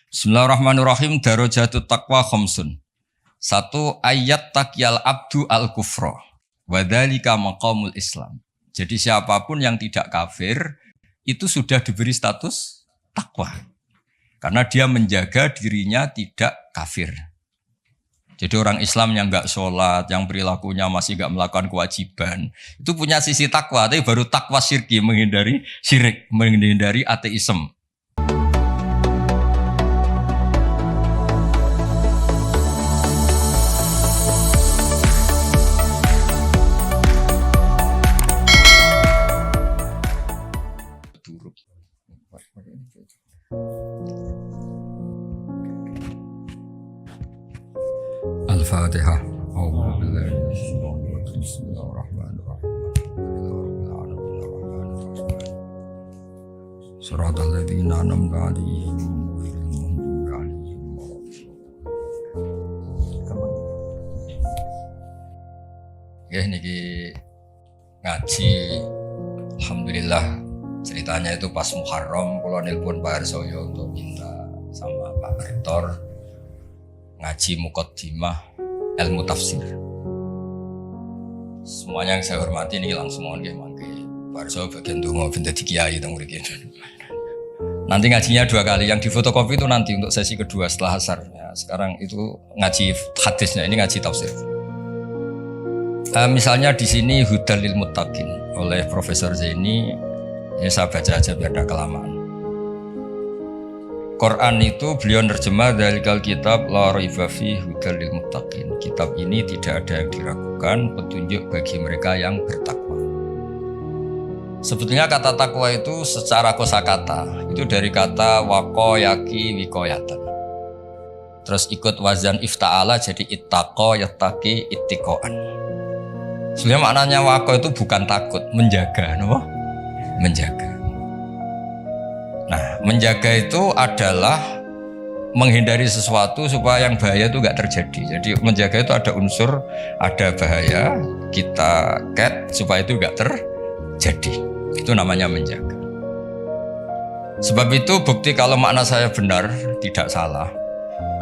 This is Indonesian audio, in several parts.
Bismillahirrahmanirrahim. Darajatut taqwa khamsun. Satu, ayat takyal abdu al kufra. Wadzalika maqamul Islam. Jadi siapapun yang tidak kafir itu sudah diberi status takwa. Karena dia menjaga dirinya tidak kafir. Jadi orang Islam yang enggak sholat, yang perilakunya masih enggak melakukan kewajiban, itu punya sisi takwa, tapi baru takwa syirki, menghindari syirik, menghindari ateisme. Al-Fatihah. Shiratal ladzina an'amta 'alaihim ghairil maghdubi 'alaihim waladdallin. Ya niki ngaji alhamdulillah ceritanya itu pas Muharram kula nelpon Pak Harsoyo untuk minta sama Pak Rektor ngaji muqaddimah ilmu tafsir. Semuanya yang saya hormati ini langsung mohon nggih mangke Pak Harsoyo bagian donga ben dadi kiai teng mriki. Nanti ngajinya 2 kali, yang di fotokopi itu nanti untuk sesi kedua setelah asar. Ya, sekarang itu ngaji hadisnya, ini ngaji tafsir. Misalnya di sini Hudal lil Muttaqin oleh Profesor Zaini, ini saya baca aja biar tidak kelamaan. Quran itu beliau nerjemah dzalikal kitab la raiba fi hudal lil muttaqin. Kitab ini tidak ada yang diragukan, petunjuk bagi mereka yang bertakwa. Sebetulnya kata takwa itu secara kosakata itu dari kata waqo yaqi wiqayatan. Terus ikut wazan ifta'ala jadi ittaqo yattaqi ittiqoan. Sebenarnya maknanya waqo itu bukan takut, menjaga, no? Menjaga. Nah, menjaga itu adalah menghindari sesuatu supaya yang bahaya itu enggak terjadi. Jadi menjaga itu ada unsur, ada bahaya, kita cat supaya itu enggak terjadi. Itu namanya menjaga. Sebab itu bukti kalau makna saya benar, tidak salah.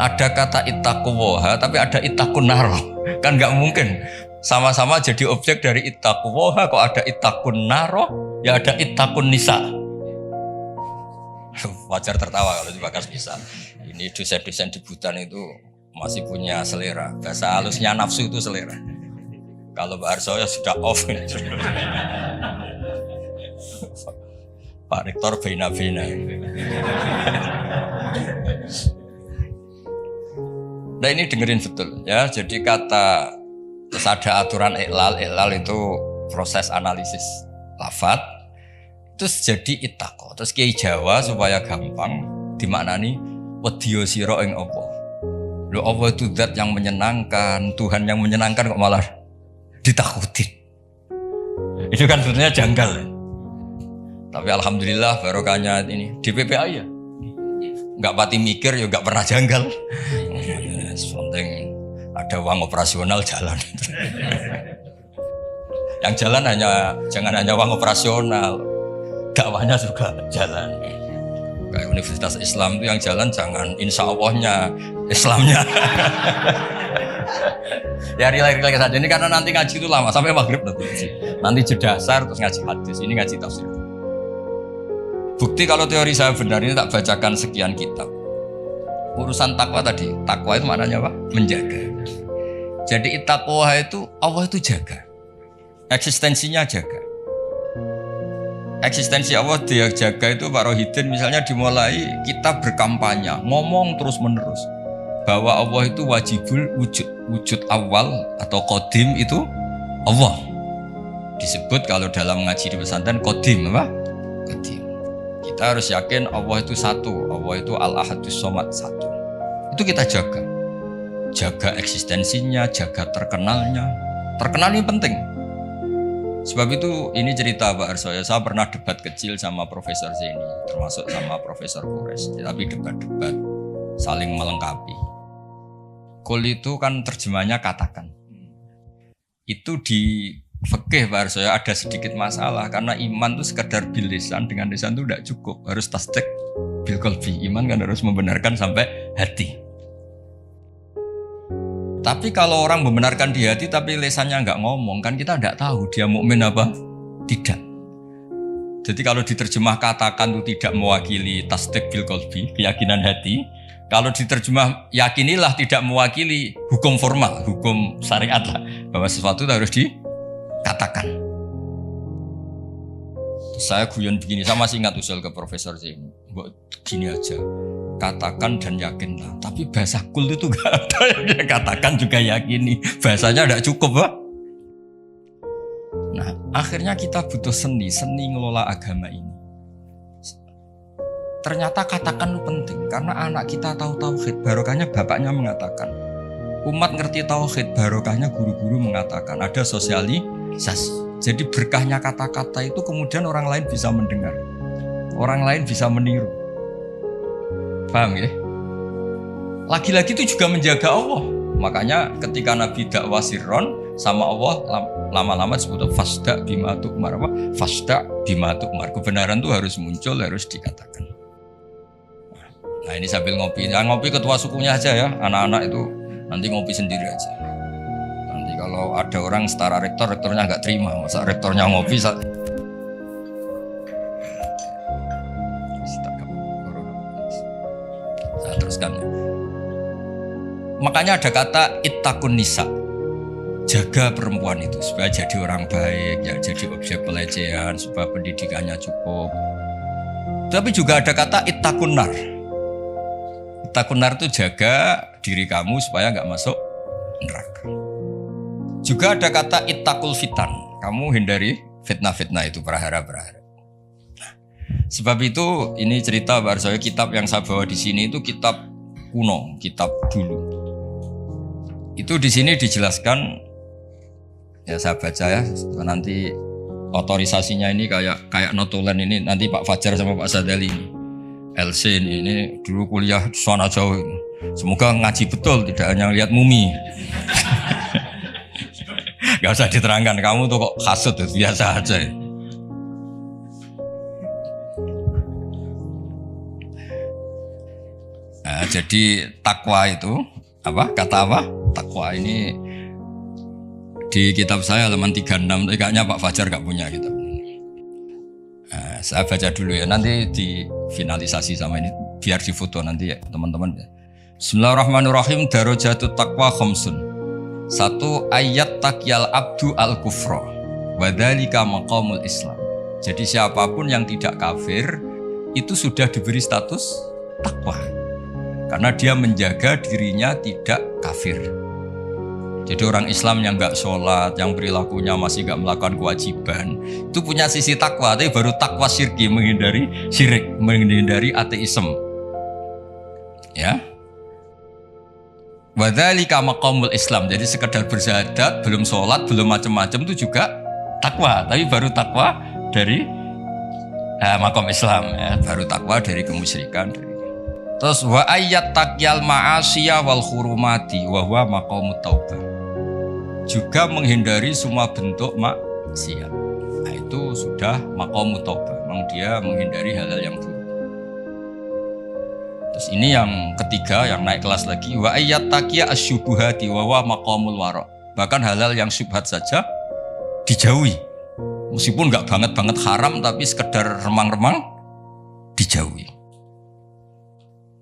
Ada kata ittaquwaha tapi ada ittaqun naro. Kan enggak mungkin sama-sama jadi objek dari ittaquwaha kok ada ittaqun naro, ya ada ittaqun nisa. Wajar tertawa kalau dibahas bisa. Ini dosen-dosen di Butan itu masih punya selera. Bahasa halusnya nafsu itu selera. Kalau Pak Harsoyo sudah off. Pak Rektor bina-bina. Nah ini dengerin betul ya. Jadi kata terus ada aturan iqlal itu proses analisis lafadz. Terus jadi ittaqo. Terus Kiai Jawa supaya gampang dimaknani wedya sira ing Allah. Lho Allah itu zat yang menyenangkan, Tuhan yang menyenangkan kok malah ditakutin. Itu kan sebetulnya janggal. Ya? Tapi alhamdulillah barokahnya ini DPPA ya. Enggak pati mikir ya enggak pernah janggal. Penting ada uang operasional jalan. Yang jalan jangan hanya uang operasional. Dakwahnya juga jalan. Kayak Universitas Islam itu yang jalan jangan insya Allahnya Islamnya. Ya relax saja ini karena nanti ngaji itu lama sampai maghrib nanti. Nanti jeda asar terus ngaji hadis, ini ngaji tafsir. Bukti kalau teori saya benar ini tak bacakan sekian kitab. Urusan takwa tadi, takwa itu maknanya apa? Menjaga. Jadi ittaqwa itu Allah itu jaga. Eksistensinya jaga. Eksistensi Allah dia jaga itu Pak Rohidin misalnya dimulai kita berkampanye ngomong terus menerus bahwa Allah itu wajibul wujud awal atau qadim itu Allah disebut kalau dalam ngaji di pesantren qadim apa? Qadim. Kita harus yakin Allah itu satu, Allah itu al-ahadus somad satu. Itu kita jaga eksistensinya, jaga terkenalnya. Terkenal ini penting. Sebab itu ini cerita Pak Harsoyo, saya pernah debat kecil sama Profesor Zaini, termasuk sama Profesor Kores, tapi debat-debat saling melengkapi. Kul itu kan terjemahnya katakan. Itu di fikih Pak Harsoyo ada sedikit masalah karena iman itu sekedar bil lisan, dengan lisan itu tidak cukup, harus tasdik bil qalbi. Iman kan harus membenarkan sampai hati. Tapi kalau orang membenarkan di hati tapi lesannya nggak ngomong, kan kita nggak tahu dia mukmin apa tidak. Jadi kalau diterjemah katakan itu tidak mewakili tasdik bil qalbi, keyakinan hati. Kalau diterjemah yakinilah tidak mewakili hukum formal, hukum syariat lah, bahwa sesuatu itu harus dikatakan. Saya guyon begini, saya masih ingat usul ke Profesor Zaini, gini aja, katakan dan yakinlah. Tapi bahasa kul itu gak ada yang dia katakan juga yakini, bahasanya tidak cukup, Pak. Nah, akhirnya kita butuh seni ngelola agama ini. Ternyata katakan itu penting, karena anak kita tahu tauhid, barokahnya bapaknya mengatakan. Umat ngerti tauhid, barokahnya guru-guru mengatakan. Ada sosialisasi. Jadi berkahnya kata-kata itu kemudian orang lain bisa mendengar. Orang lain bisa meniru. Paham ya? Lagi-lagi itu juga menjaga Allah. Makanya ketika Nabi dakwah sirron sama Allah, lama-lama disebut fasda bima tu'mar. Fasda bima tu'mar. Kebenaran itu harus muncul, harus dikatakan. Nah ini sambil ngopi, nah, ngopi ketua sukunya aja ya, anak-anak itu nanti ngopi sendiri aja. Nanti kalau ada orang setara rektor, rektornya nggak terima, masa rektornya ngopi. Saya teruskan ya. Makanya ada kata ittaqun nisa, jaga perempuan itu supaya jadi orang baik, ya jadi objek pelecehan, supaya pendidikannya cukup. Tapi juga ada kata ittaqun nar. Ittaqun nar itu jaga diri kamu supaya nggak masuk neraka. Juga ada kata ittaqul fitan, kamu hindari fitnah-fitnah itu, prahara-prahara. Nah, sebab itu ini cerita Pak Arsoyo, kitab yang saya bawa di sini itu kitab kuno, kitab dulu. Itu di sini dijelaskan, ya saya baca ya, nanti otorisasinya ini kayak notulen ini, nanti Pak Fajar sama Pak Sadali ini. LC ini dulu kuliah di sana jauh. Semoga ngaji betul, tidak hanya lihat mumi. Gak usah diterangkan, kamu tuh kok hasut, biasa aja. Nah, jadi takwa itu apa? Kata apa? Takwa ini di kitab saya halaman 36, kayaknya Pak Fajar gak punya kitab. Nah, saya baca dulu ya, nanti difinalisasi sama ini biar difoto nanti ya teman-teman. Bismillahirrahmanirrahim. Darajatut taqwa khamsun. 1 ayat taqyal abdu al kufra wa dzalika maqamul Islam. Jadi siapapun yang tidak kafir itu sudah diberi status takwa karena dia menjaga dirinya tidak kafir. Jadi orang Islam yang nggak sholat, yang perilakunya masih nggak melakukan kewajiban, itu punya sisi takwa, tapi baru takwa syirki, menghindari syirik, menghindari ateisme. Ya. Wa dzalika maqamul Islam. Jadi sekedar bersyahadat, belum sholat, belum macam-macam itu juga takwa, tapi baru takwa dari maqam Islam, ya, baru takwa dari kemusyrikan. Terus wa ayyat taqyal ma'asiyah wal hurumati wa huwa maqamut taubah. Juga menghindari semua bentuk maksiat. Nah, itu sudah maqamut taubah. Memang dia menghindari hal-hal yang buruk. Terus ini yang ketiga, yang naik kelas lagi, wa ayyat taqya asyubuhati wa huwa maqamul wara. Bahkan hal-hal yang syubhat saja dijauhi. Meskipun enggak banget haram, tapi sekedar remang-remang dijauhi.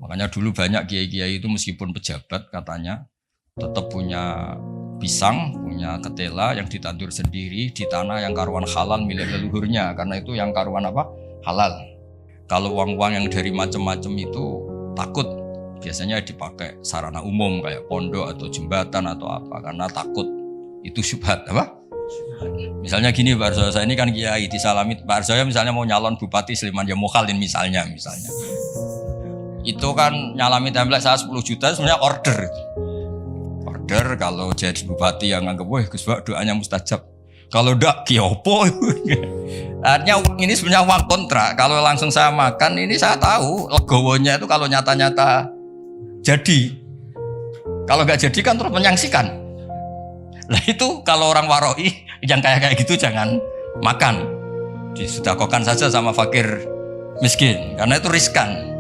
Makanya dulu banyak kiai-kiai itu meskipun pejabat katanya tetap punya pisang, punya ketela yang ditandur sendiri di tanah yang karuan halal milik leluhurnya, karena itu yang karuan apa? Halal. Kalau uang-uang yang dari macam-macam itu takut biasanya dipakai sarana umum kayak pondok atau jembatan atau apa, karena takut itu syubhat apa? Misalnya gini Pak Arsoyo, saya ini kan kiai disalami Pak Arsoyo misalnya mau nyalon bupati Sleman ya Mukhalin misalnya. Itu kan nyalami template saya 10 juta sebenarnya order kalau jadi bupati yang anggap wah Gus Bak doanya mustajab, kalau ndak kiopo. Artinya uang ini sebenarnya uang kontrak, kalau langsung saya makan ini saya tahu legowonya itu kalau nyata-nyata jadi, kalau nggak jadi kan terus menyangsikan. Nah itu kalau orang waroi yang kayak gitu jangan makan, disedekahkan saja sama fakir miskin karena itu riskan.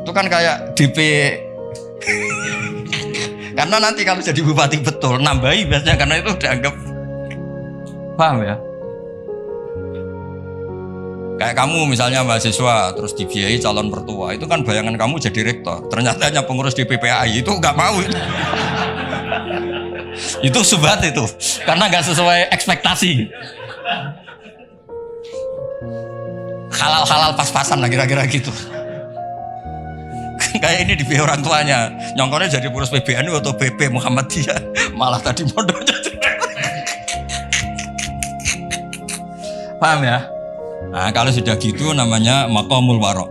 Itu kan kayak DP. Karena nanti kalau jadi bupati betul nambahi biasanya karena itu dianggap, paham ya? Kayak kamu misalnya mahasiswa terus dibiayai calon mertua, itu kan bayangan kamu jadi rektor. Ternyata hanya pengurus DPPAI itu nggak mau. Itu subhat itu, karena nggak sesuai ekspektasi. Halal pas-pasan lah kira-kira gitu. Kayak ini dibiayai orang tuanya, nyongkornya jadi pengurus PBNU atau BP Muhammadiyah, malah tadi modalnya. Paham ya? Nah kalau sudah gitu namanya maqamul wara'.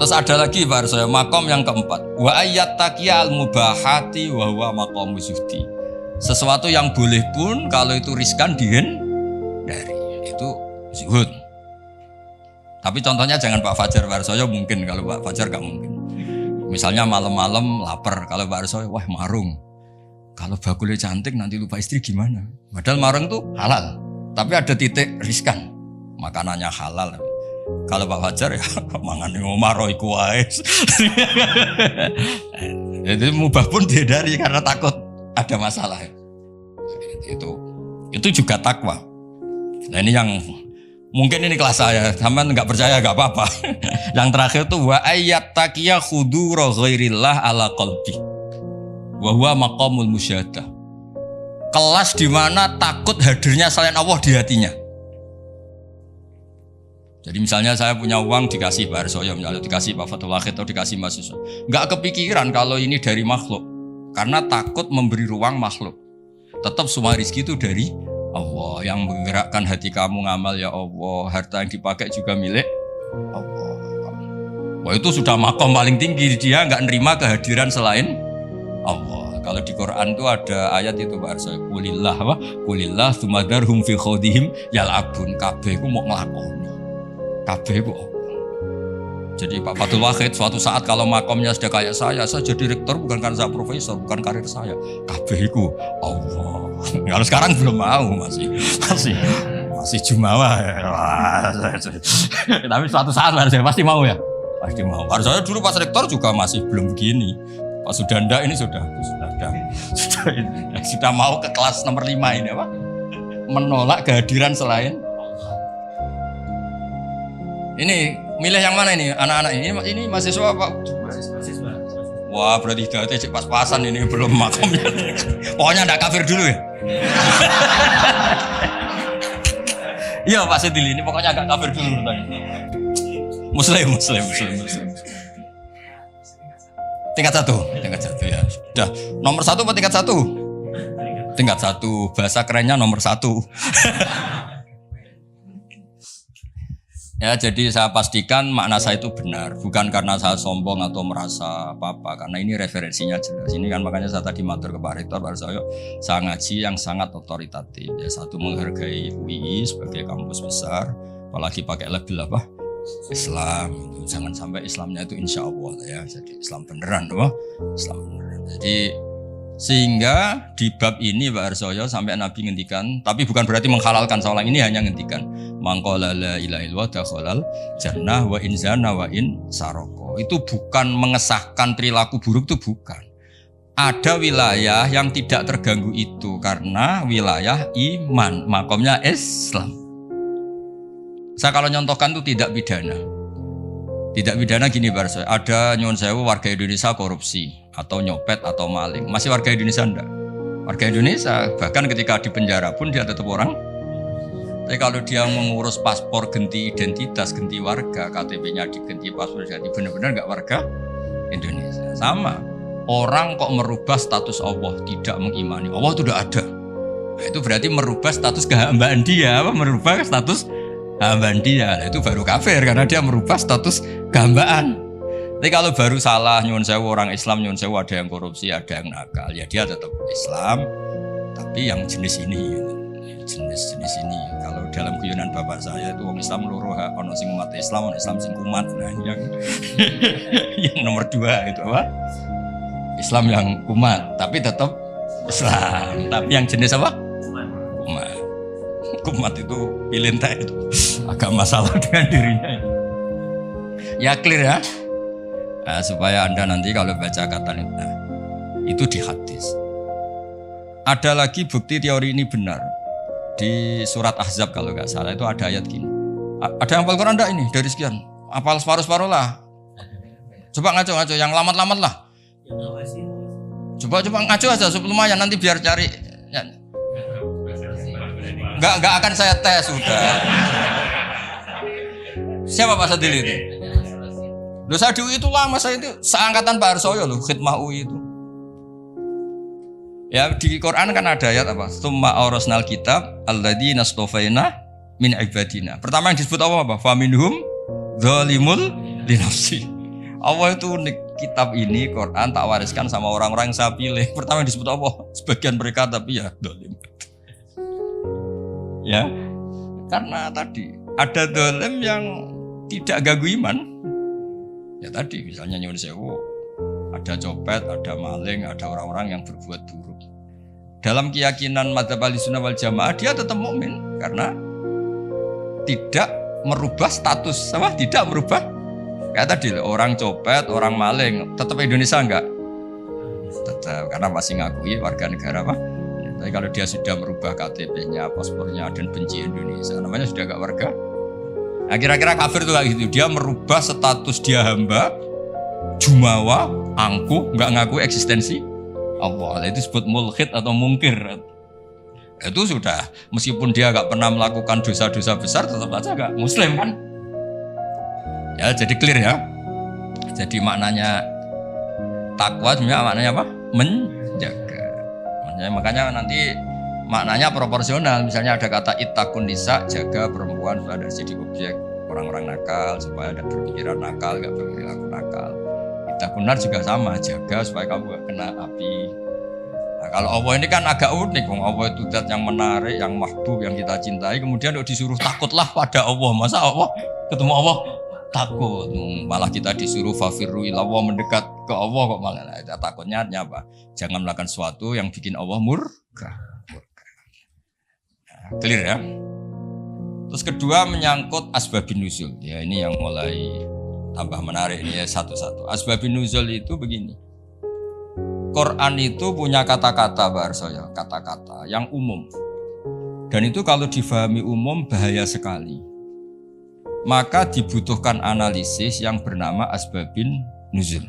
Terus ada lagi Pak Arsoyo, maqam yang keempat, wa ayyat taqiyal mubahati wa huwa maqamu zuhdi. Sesuatu yang boleh pun kalau itu riskan dihindari, itu zuhud. Tapi contohnya jangan Pak Fajar, Pak Arsoyo mungkin, kalau Pak Fajar gak mungkin. Misalnya malam-malam lapar, kalau Pak Arsoyo wah marung. Kalau bakulnya cantik nanti lupa istri gimana? Padahal marung itu halal, tapi ada titik riskan. Makanannya halal. Kalau Pak Fajar ya mangan ngomaro iku wae. Itu mubah pun dihindari karena takut ada masalah. Itu juga takwa. Nah ini yang mungkin ini kelas saya, sampean nggak percaya nggak apa-apa. Yang terakhir tuh wa ayyat taqiya khudura ghairillah ala qalbi. Wa huwa maqamul musyahadah. Kelas di mana takut hadirnya selain Allah di hatinya. Jadi misalnya saya punya uang dikasih Pak Arsoyo, misalnya dikasih Pak Fathul Wahid atau dikasih mahasiswa, nggak kepikiran kalau ini dari makhluk, karena takut memberi ruang makhluk. Tetap semua rezeki itu dari Allah, yang menggerakkan hati kamu ngamal ya Allah, harta yang dipakai juga milik Allah. Wah itu sudah makom paling tinggi, dia nggak nerima kehadiran selain Allah. Kalau di Quran itu ada ayat itu Pak Arsoyo, kulillah wa kulillah sumadarhum fi khodihim yal'abun, kabeh ku mau ngelakoni. Kabeh bu. Jadi Pak Fathul Wahid suatu saat kalau makomnya sudah kayak saya jadi rektor bukan karena saya profesor, bukan karir saya. Kabeh iku Allah. Kalau sekarang belum mau, masih jumawa. Tapi suatu saat saya pasti mau ya. Pasti mau. Harus saya dulu pas rektor juga masih belum begini. Pak Sudanda ini sudah mau ke kelas nomor 5 ini apa? Menolak kehadiran selain. Ini milih yang mana ini anak-anak ini mahasiswa Pak? Mahasiswa. Wah berarti hidayahnya cek pas-pasan ini belum makomnya. Pokoknya enggak kafir dulu ya. Iya Pak Sedili ini pokoknya enggak kafir dulu tadi. Muslim. Tingkat satu ya. Sudah nomor 1 apa tingkat 1? Tingkat 1. Bahasa kerennya nomor 1. Ya, jadi saya pastikan makna saya itu benar, bukan karena saya sombong atau merasa apa-apa, karena ini referensinya jelas. Ini kan makanya saya tadi matur ke Pak Rektor, Pak Arsoyo, saya ngaji yang sangat otoritatif. Ya, satu menghargai UI sebagai kampus besar, apalagi pakai label apa? Islam. Jangan sampai Islamnya itu insya Allah ya, jadi Islam beneran, loh. Islam beneran. Jadi sehingga di bab ini Pak Arsoyo sampai Nabi ngendikan, tapi bukan berarti menghalalkan, soal ini hanya ngendikan mangqala la ilaha illallah dakhalal jannah wa in zana wa in saroko. Itu bukan mengesahkan perilaku buruk, itu bukan. Ada wilayah yang tidak terganggu itu karena wilayah iman, makomnya Islam. Saya kalau nyontohkan itu tidak pidana. Tidak pidana gini Pak Arsoyo, ada nyuwun sewu warga Indonesia korupsi atau nyopet atau maling, masih warga Indonesia enggak? Warga Indonesia, bahkan ketika di penjara pun dia tetap orang. Tapi kalau dia mengurus paspor ganti identitas, ganti warga, KTP-nya diganti, paspor ganti, benar-benar enggak warga Indonesia. Sama, orang kok merubah status Allah, tidak mengimani Allah itu udah ada. Nah, itu berarti merubah status kehambaan dia, merubah status hambaan dia. Nah, itu baru kafir karena dia merubah status kehambaan. Tapi kalau baru salah, nyuwun sewu orang Islam, nyuwun sewu ada yang korupsi, ada yang nakal, ya dia tetap Islam, tapi yang jenis ini, jenis ini. Kalau dalam guyonan bapak saya itu orang Islam loro, ono sing umat Islam, ono Islam sing kumat. Nah, yang nomor 2 itu apa? Islam yang kumat, tapi tetap Islam. Tapi yang jenis apa? Kumat. Kumat itu pilih entah itu agak masalah dengan dirinya. Ya clear ya. Nah, supaya Anda nanti kalau baca kata itu di hadis. Ada lagi bukti teori ini benar. Di surat Ahzab kalau nggak salah itu ada ayat gini. Ada yang hafal Quran enggak ini dari sekian? Hafal separuh-separuh lah. Coba ngaco-ngaco, yang lamat-lamat lah. Coba ngaco aja, lumayan nanti biar cari. Enggak akan saya tes sudah. Siapa Pak Sadil itu? Loh saya di UI itu lama, saya itu seangkatan Pak Arsoyo loh, khidmah UI itu. Ya di Quran kan ada ayat apa? Tsumma awrasnal kitab alladzina astofaina min ibadina. Pertama yang disebut Allah apa? Faminhum zalimul linafsi. Allah itu unik, kitab ini Quran tak wariskan sama orang-orang yang saya pilih. Pertama yang disebut Allah, sebagian mereka tapi ya zalim. Ya. Karena tadi ada zalim yang tidak ganggu iman. Ya tadi misalnya nyuwun sewu, ada copet, ada maling, ada orang-orang yang berbuat buruk. Dalam keyakinan madzhab Ahlussunnah wal Jamaah dia tetap mukmin karena tidak merubah status, apa? Tidak merubah. Kayak tadi orang copet, orang maling, tetap Indonesia enggak? Tetap karena masih ngakui warga negara apa? Ya, tapi kalau dia sudah merubah KTP-nya, paspornya dan benci Indonesia, namanya sudah enggak warga. Nah, kira-kira kafir itu kayak gitu, dia merubah status dia hamba, jumawa, angkuh, nggak ngaku eksistensi Allah. Itu disebut mulhid atau mungkir. Itu sudah, meskipun dia nggak pernah melakukan dosa-dosa besar, tetap aja nggak Muslim kan? Ya jadi clear ya. Jadi maknanya takwa sebenarnya maknanya apa? Menjaga. Makanya nanti maknanya proporsional. Misalnya ada kata ittaqun nisa, jaga perempuan supaya tidak jadi objek orang-orang nakal, supaya ada berpikiran nakal, gak berperilaku nakal. Ittaqun nar juga sama, jaga supaya kamu gak kena api. Nah, kalau Allah ini kan agak unik, Allah itu zat yang menarik, yang mahbub, yang kita cintai. Kemudian disuruh takutlah pada Allah. Masa Allah ketemu Allah takut? Malah kita disuruh fafirru ilallah, mendekat ke Allah kok malah. Nah, takutnya apa? Jangan melakukan sesuatu yang bikin Allah murka. Clear ya. Terus kedua menyangkut asbabun nuzul. Ya ini yang mulai tambah menarik ini ya satu-satu. Asbabun nuzul itu begini. Quran itu punya kata-kata bahasa kata-kata yang umum. Dan itu kalau difahami umum bahaya sekali. Maka dibutuhkan analisis yang bernama asbabun nuzul.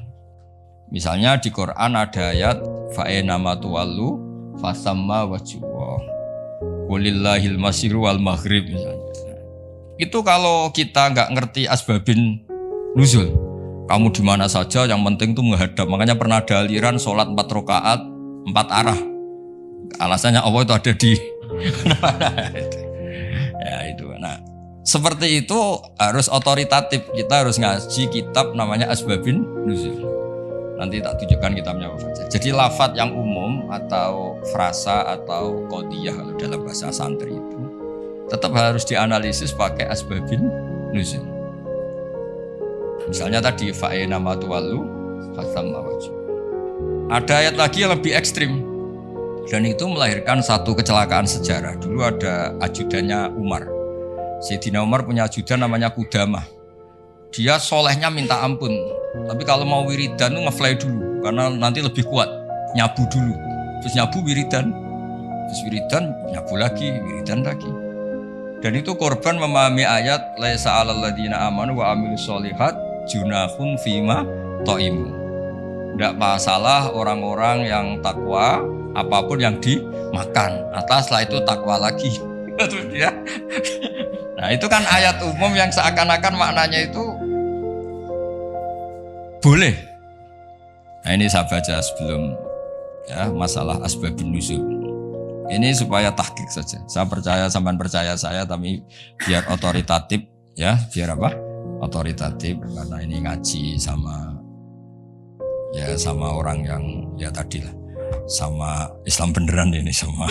Misalnya di Quran ada ayat fa'ena matuwallu fasamma wajhuwah. Walillahil masyiru wal maghrib misalnya. Itu kalau kita nggak ngerti asbabin nuzul, kamu di mana saja yang penting tuh menghadap. Makanya pernah ada aliran sholat 4 rakaat 4 arah. Alasannya Allah itu ada di ya itu. Nah, seperti itu harus otoritatif. Kita harus ngaji kitab namanya asbabin nuzul. Nanti tak tunjukkan kitabnya apa saja. Jadi lafadz yang umum atau frasa atau qodiyah kalau dalam bahasa santri itu tetap harus dianalisis pakai asbabin nuzul. Misalnya tadi fa'ina matuwallu fasamma wajhu. Ada ayat lagi yang lebih ekstrim dan itu melahirkan satu kecelakaan sejarah. Dulu ada ajudannya Umar. Sayyidina Umar punya ajudan namanya Qudamah. Dia solehnya minta ampun, tapi kalau mau wiridan tuh ngefly dulu, karena nanti lebih kuat, nyabu dulu, terus nyabu wiridan, terus wiridan nyabu lagi, wiridan lagi. Dan itu korban memahami ayat laisa 'alal ladzina amanu wa amilus sholihat junahun fima thaimu. Tidak masalah orang-orang yang takwa apapun yang dimakan, atas setelah itu takwa lagi. Ya. Nah itu kan ayat umum yang seakan-akan maknanya itu boleh. Nah ini saya baca sebelum ya masalah asbabun nuzul. Ini supaya tahqiq saja. Saya percaya sampean percaya saya, tapi biar otoritatif ya, biar apa? Otoritatif karena ini ngaji sama ya sama orang yang ya tadi lah. Sama Islam beneran ini sama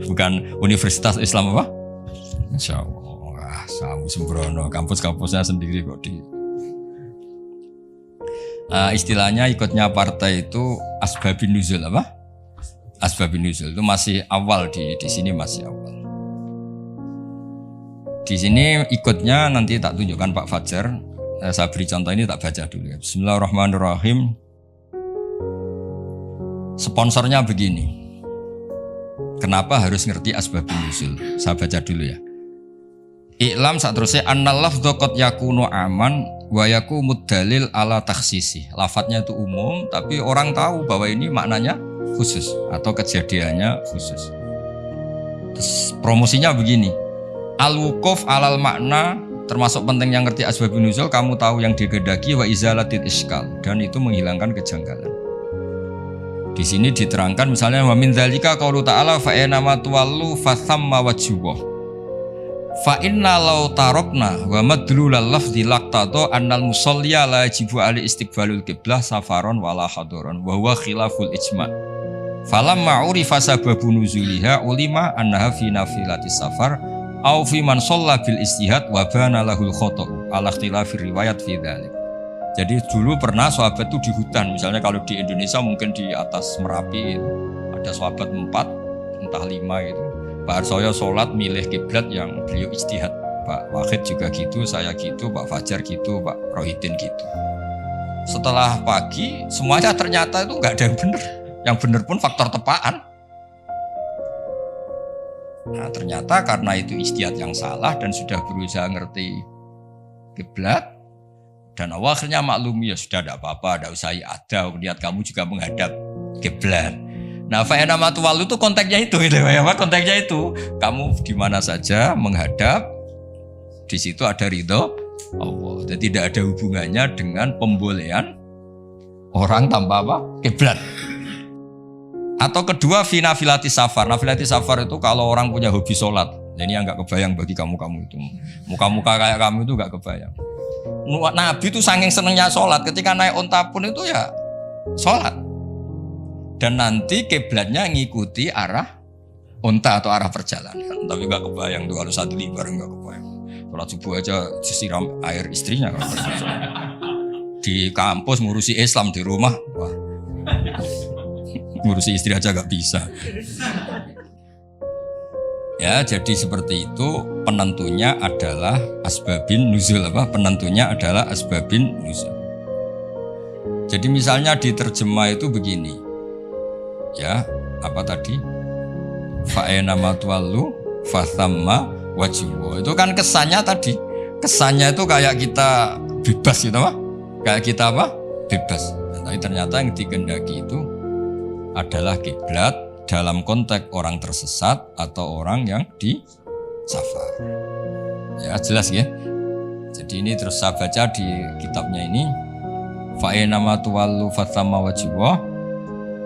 bukan Universitas Islam apa? Insya Allah, Samu sembrono, kampus-kampusnya sendiri kok di. Istilahnya ikutnya partai itu asbabun nuzul apa? Asbabun nuzul itu masih awal di sini masih awal. Di sini ikutnya nanti tak tunjukkan Pak Fajar. Saya beri contoh ini, tak baca dulu ya. Bismillahirrahmanirrahim. Sponsornya begini. Kenapa harus ngerti asbabun nuzul? Saya baca dulu ya. Iklam saat terusnya annal lafdhu qad yakunu aman wa yakumud dalil ala takhsisi. Lafadznya itu umum tapi orang tahu bahwa ini maknanya khusus atau kejadiannya khusus. Terus promosinya begini. Al-wuquf alal makna, termasuk penting yang ngerti asbabun nuzul, kamu tahu yang digedaki wa izalatil iskal, dan itu menghilangkan kejanggalan. Di sini diterangkan misalnya wa min dzalika qaulu ta'ala fa inna ma tuwallu fa thamma wajhuh. Fa inna law tarokna wa madlulal lafzi laqtata annal musalliya la yajibu ali istiqbalul qiblah safaron wala hadaron wa huwa khilaful ijma'. Falamma urifa sababun nuzuliha ulima annaha fi nafilatis safar au fi man shalla bil istihad wa bana lahul khata' ala ikhtilafir riwayat fi dzalik. Jadi dulu pernah sahabat itu di hutan, misalnya kalau di Indonesia mungkin di atas Merapi itu ada sahabat 4, entah 5 itu. Pak Harsoyo sholat milih kiblat yang beliau ijtihad. Pak Wahid juga gitu, saya gitu, Pak Fajar gitu, Pak Rohidin gitu. Setelah pagi semuanya ternyata itu nggak ada yang benar. Yang benar pun faktor tepaan. Nah ternyata karena itu ijtihad yang salah dan sudah berusaha ngerti kiblat. Dan Allah akhirnya maklumi, ya sudah tidak apa-apa, tidak usah ada, niat kamu juga menghadap kiblat. Nah, fa'ina matuwalu itu konteksnya itu, gitu ya, konteksnya itu. Kamu di mana saja menghadap, di situ ada ridho Allah. Jadi tidak ada hubungannya dengan pembolehan orang tanpa apa? Kiblat. Atau kedua, fi nafilatis safar. Nafilatis safar itu kalau orang punya hobi sholat. Ini yang nggak kebayang bagi kamu-kamu itu. Muka-muka kayak kamu itu nggak kebayang. Nabi itu saking senengnya sholat, ketika naik unta pun itu ya sholat. Dan nanti kiblatnya ngikuti arah unta atau arah perjalanan. Tapi gak kebayang tuh kalau satu limbar, gak kebayang. Sholat subuh aja disiram air istrinya. Di kampus ngurusi Islam, di rumah wah, ngurusi istri aja gak bisa. Ya, jadi seperti itu penentunya adalah asbabin nuzul apa? Penentunya adalah asbabin nuzul. Jadi misalnya di terjemah itu begini. Ya, apa tadi? Fa aina matwallu fa thamma wajhu. Itu kan kesannya tadi. Kesannya itu kayak kita bebas gitu apa? Kayak kita apa? Bebas. Tapi ternyata yang dikehendaki itu adalah kiblat dalam konteks orang tersesat atau orang yang di safar. Ya jelas ya. Jadi ini terus saya baca di kitabnya ini. Fa aina matwallu fa thamma wajhu.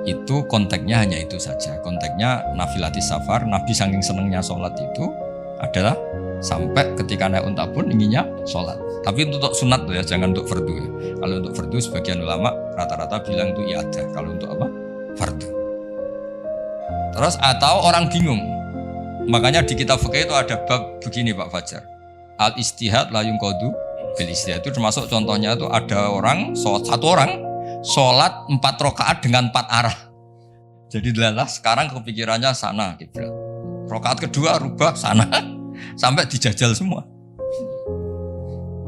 Itu konteksnya hanya itu saja. Konteksnya nafilatis safar. Nabi saking senengnya sholat itu adalah sampai ketika naik unta pun inginnya sholat. Tapi untuk sunat tuh ya, jangan untuk fardu ya. Kalau untuk fardu sebagian ulama rata-rata bilang itu iadah. Kalau untuk apa? Fardu. Terus atau orang bingung. Makanya di kitab fikih itu ada bab begini Pak Fajar. Al istihad la yunqadu bil istihad. Itu termasuk contohnya itu ada orang satu orang sholat 4 rakaat dengan 4 arah. Jadi adalah sekarang kepikirannya sana kiblat. Rakaat kedua rubah sana sampai dijajal semua.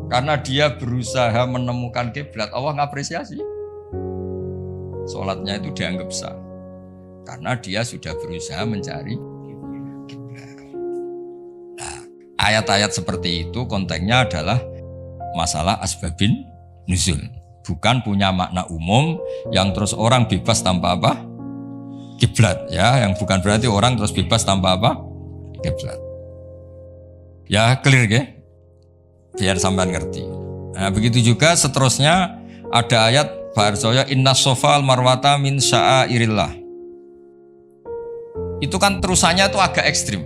Karena dia berusaha menemukan kiblat, Allah ngapresiasi. Sholatnya itu dianggap sah. Karena dia sudah berusaha mencari kiblat. Nah, ayat-ayat seperti itu konteksnya adalah masalah asbabin nuzul. Bukan punya makna umum yang terus orang bebas tanpa apa? Kiblat ya, yang bukan berarti orang terus bebas tanpa apa? Kiblat. Ya clear ya? Biar sampean ngerti. Nah, begitu juga seterusnya ada ayat Baharsoya inna sofal marwata min sya'airillah. Itu kan terusannya tuh agak ekstrim.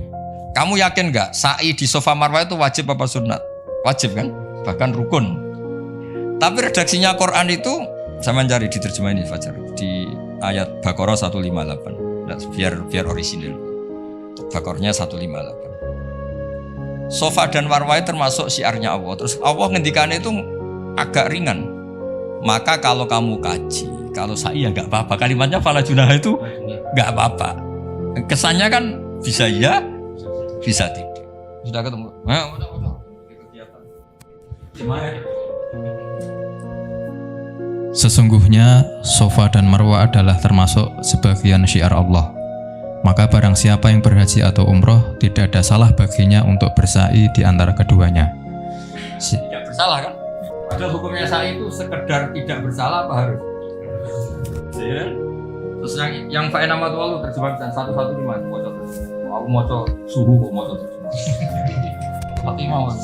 Kamu yakin nggak sa'i di Safa Marwah itu wajib apa sunat? Wajib kan? Bahkan rukun. Tapi redaksinya Quran itu saya mencari di terjemah ini Fajar di ayat Baqarah 158. Nah, biar orisinil. Baqarahnya 158. Safa dan Marwah termasuk syiarnya Allah. Terus Allah ngendikannya itu agak ringan. Maka kalau kamu kaji, kalau sa'i ya nggak apa-apa. Kalimatnya fala junah itu nggak apa-apa. Kesannya kan bisa ya, bisa tidak. Sudah ketemu. Nah, udah. Gimana? Sesungguhnya Safa dan Marwah adalah termasuk sebagian syiar Allah. Maka barang siapa yang berhaji atau umroh, tidak ada salah baginya untuk bersa'i di antara keduanya. Tidak bersalah kan? Padahal hukumnya sa'i itu sekedar tidak bersalah apa harus? Ya. Terus yang fa'in amat walu terjemahkan satu-satu di mana? Moco terus. Aku moco suhu kok moco terus. Fatimah mas.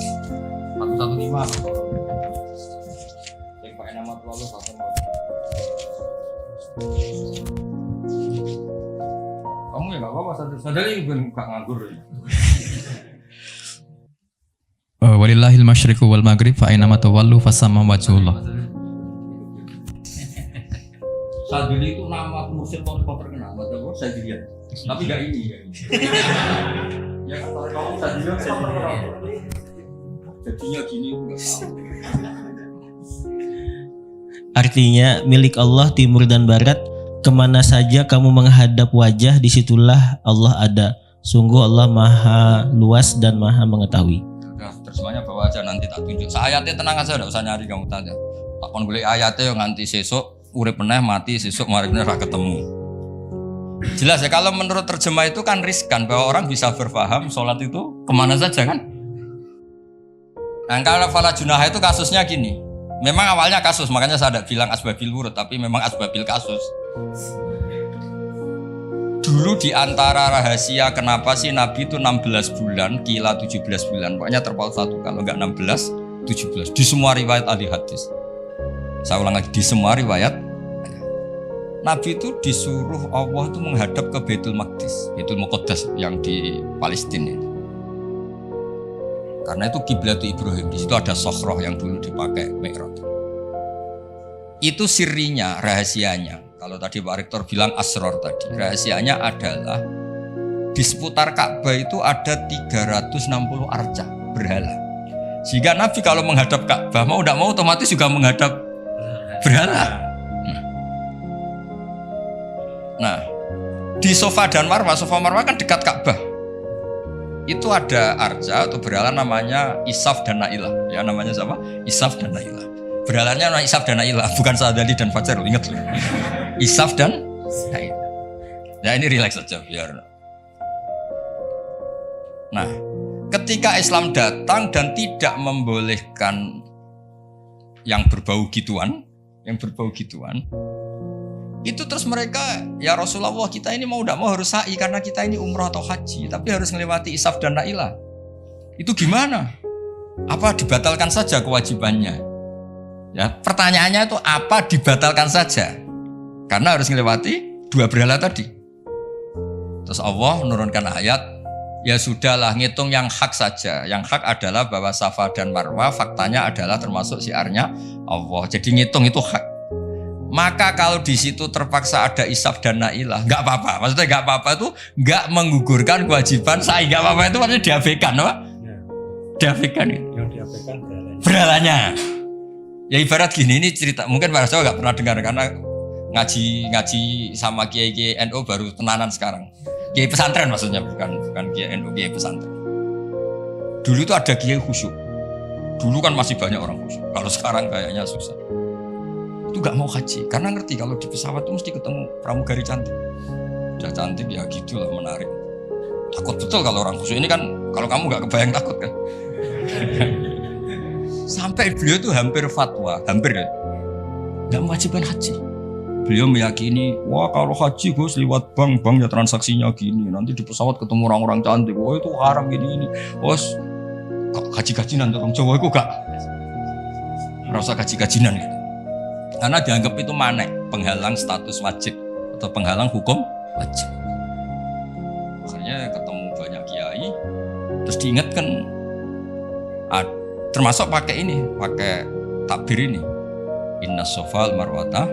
Satu-satu di mana? Yang fa'in amat walu satu moco. Kamu ya gak apa-apa sadar ini bukan gak nganggur ya. Walillahil masyriqu wal maghrib fa aina ma tawallu fasamma wajhullah. Sadili itu nama musik paling terkenal, betul Sadili. Tapi gak ini ya. Ya kalau kamu Sadili terkenal. Jadinya gini enggak tahu. Artinya milik Allah timur dan barat, kemana saja kamu menghadap wajah, disitulah Allah ada. Sungguh Allah maha luas dan maha mengetahui. Udah terjemahnya bawa aja nanti tak tunjuk. Ayatnya tenang aja, tidak usah nyari kamu tanya. Takon boleh ayatnya yang nanti sesuk urip meneh mati sesuk mari meneh ra ketemu. Jelas ya kalau menurut terjemah itu kan riskan bahwa orang bisa berpaham sholat itu kemana saja kan. Nah kalau fala junah itu kasusnya gini. Memang awalnya kasus, makanya saya tidak bilang asbabil wurud, tapi memang asbabil kasus. Dulu di antara rahasia kenapa sih Nabi itu 16 bulan, kila 17 bulan, pokoknya terpaut satu, kalau enggak 16, 17. Di semua riwayat ahli hadis. Saya ulang lagi, di semua riwayat Nabi itu disuruh Allah itu menghadap ke Baitul Maqdis, Baitul Muqaddas yang di Palestina ini. Karena itu kiblat Ibrahim, di situ ada Sokhroh yang dulu dipakai Mi'raj. Itu sirinya, rahasianya. Kalau tadi Pak Rektor bilang asror tadi, rahasianya adalah di seputar Ka'bah itu ada 360 arca berhala. Sehingga Nabi kalau menghadap Ka'bah mau tidak mau otomatis juga menghadap berhala. Nah, di Safa dan Marwah, Safa Marwah kan dekat Ka'bah. Itu ada arca atau berhala namanya Isaf dan Nailah. Ya namanya siapa? Isaf dan Nailah. Berhalanya namanya Isaf dan Nailah, bukan Sadali dan Fajar, ingat loh. Isaf dan Nailah. Ya ini relax saja biar. Nah, ketika Islam datang dan tidak membolehkan yang berbau gituan, itu terus mereka, ya Rasulullah kita ini mau tidak mau harus sa'i karena kita ini umrah atau haji, tapi harus melewati Isaf dan Nailah. Itu gimana? Apa dibatalkan saja kewajibannya? Ya, pertanyaannya itu apa dibatalkan saja? Karena harus melewati dua berhala tadi. Terus Allah menurunkan ayat, ya sudahlah ngitung yang hak saja. Yang hak adalah bahwa Safa dan Marwah faktanya adalah termasuk syiarnya Allah. Jadi ngitung itu hak. Maka kalau di situ terpaksa ada Isaf dan Nailah, nggak apa-apa. Maksudnya nggak apa-apa itu nggak menggugurkan kewajiban saya, nggak apa-apa itu maksudnya diabaikan, apa? Ya. Diabaikan itu. Yang diabaikan berhalanya. Ya ibarat gini, ini cerita mungkin para sahabat nggak pernah dengar karena ngaji sama kiai NU baru tenanan sekarang. Kiai pesantren maksudnya bukan kiai NU, kiai pesantren. Dulu itu ada kiai khusyuk. Dulu kan masih banyak orang khusyuk. Kalau sekarang kayaknya susah. Itu gak mau haji karena ngerti kalau di pesawat itu mesti ketemu pramugari cantik. Udah cantik ya gitulah, menarik. Takut betul kalau orang khusyuk ini kan, kalau kamu gak kebayang takut kan. Sampai beliau tuh hampir fatwa, hampir ya, gak mewajibkan haji. Beliau meyakini, wah kalau haji Gus lewat bank ya transaksinya gini, nanti di pesawat ketemu orang-orang cantik, wah itu haram gini. Bos, gaji-gajinan orang Jawa itu gak merasa gaji-gajinan gitu. Karena dianggap itu manek, penghalang status wajib atau penghalang hukum wajib. Makanya ketemu banyak kiai, terus diingatkan, termasuk pakai takbir ini, inna sofal marwata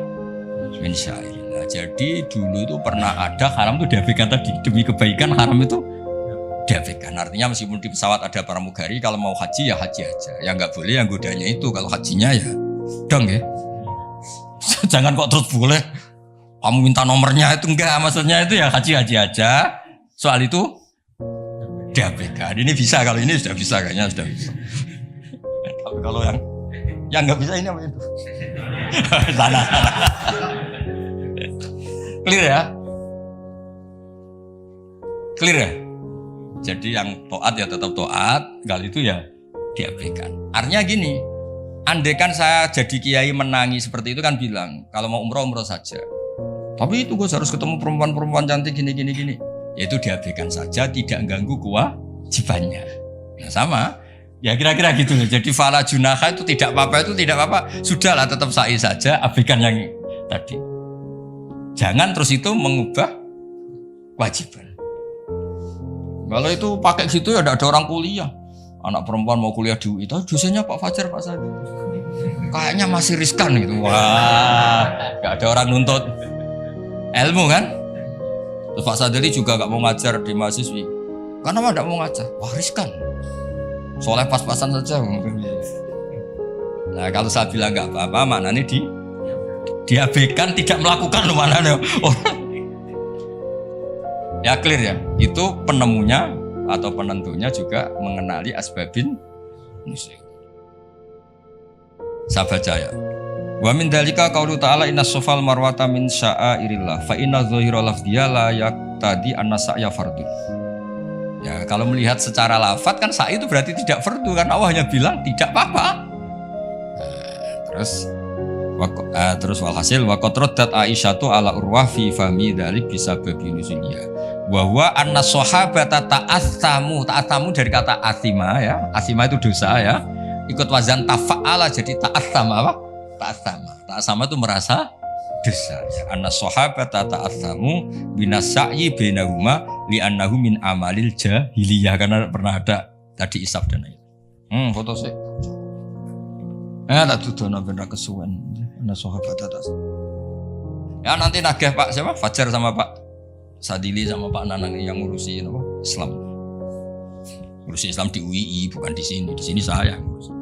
min syairillah. Jadi dulu itu pernah ada haram itu diabaikan tadi, demi kebaikan haram itu diabaikan. Artinya meskipun di pesawat ada pramugari, kalau mau haji ya haji aja. Yang nggak boleh yang godanya itu, kalau hajinya ya dong ya. Jangan kok terus boleh kamu minta nomornya, itu enggak, maksudnya itu ya haji aja. Soal itu diabaikan. Ini bisa, kalau ini sudah bisa, kayaknya sudah bisa. Tapi kalau Yang nggak bisa ini apa itu? Sana. Clear ya? Clear ya? Jadi yang taat ya tetap taat, kali itu ya diabaikan. Artinya gini, andaikan saya jadi kiai menangi seperti itu kan bilang, kalau mau umroh saja. Tapi itu gue harus ketemu perempuan-perempuan cantik gini. Ya itu diabaikan saja, tidak ganggu kewajibannya. Nah sama, ya kira-kira gitu loh. Jadi fala junaha itu tidak apa-apa. Sudahlah tetap sa'i saja, abaikan yang tadi. Jangan terus itu mengubah kewajiban. Kalau itu pakai gitu ya ada orang kuliah. Anak perempuan mau kuliah di UI, itu dosennya Pak Fajar, Pak Sadi. Kayaknya masih riskan gitu. Wah, gak ada orang nuntut ilmu kan? Terus Pak Sadili juga gak mau ngajar di mahasiswi. Kenapa gak mau ngajar? Wah riskan. Soalnya pas-pasan saja. Nah kalau saya bilang gak apa-apa, maknanya diabaikan, tidak melakukan maknanya. Ya clear ya, itu penemunya atau penentunya juga mengenali asbabin nuzul. Saya baca ya. Wa min dzalika qaulu ta'ala inna safal marwata min sya'airillah fa inna dzahira lafdhiya la yaqtadi anna sa'ya fardhu. Ya kalau melihat secara lafaz kan sa'i itu berarti tidak fardhu kan Allah hanya bilang tidak apa-apa. Terus walhasil wa qadrat Aisyatu ala Urwah fi fahmi dzalik bisa babi nuzuliya. Wa huwa anna sahabata ta'assamu dari kata asima ya. Asima itu dosa ya. Ikut wazan tafa'ala jadi ta'assama apa? Ta'assama itu merasa dosa. Ya. Anna sahabata ta'assamu binasai bainahuma li'annahu min amalil jahiliyah karena pernah ada tadi isab dan itu. Foto sih. Tak tudono bener kesuwen. Ana sahabat atas. Ya nanti nagih Pak siapa? Fajar sama Pak Sadili sama Pak Nanang yang ngurusi apa? Islam. Ngurusi Islam di UII bukan di sini. Di sini saya ngurus.